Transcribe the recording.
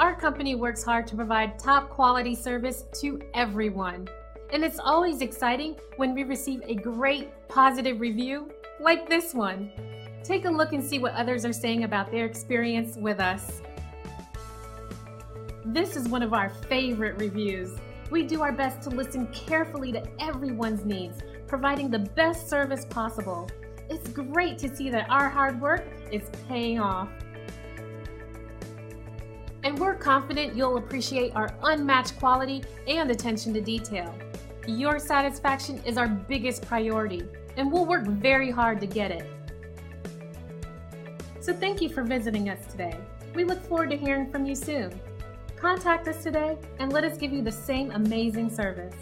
Our company works hard to provide top quality service to everyone. And it's always exciting when we receive a great positive review like this one. Take a look and see what others are saying about their experience with us. This is one of our favorite reviews. We do our best to listen carefully to everyone's needs, providing the best service possible. It's great to see that our hard work is paying off. And we're confident you'll appreciate our unmatched quality and attention to detail. Your satisfaction is our biggest priority, and we'll work very hard to get it. So thank you for visiting us today. We look forward to hearing from you soon. Contact us today and let us give you the same amazing service.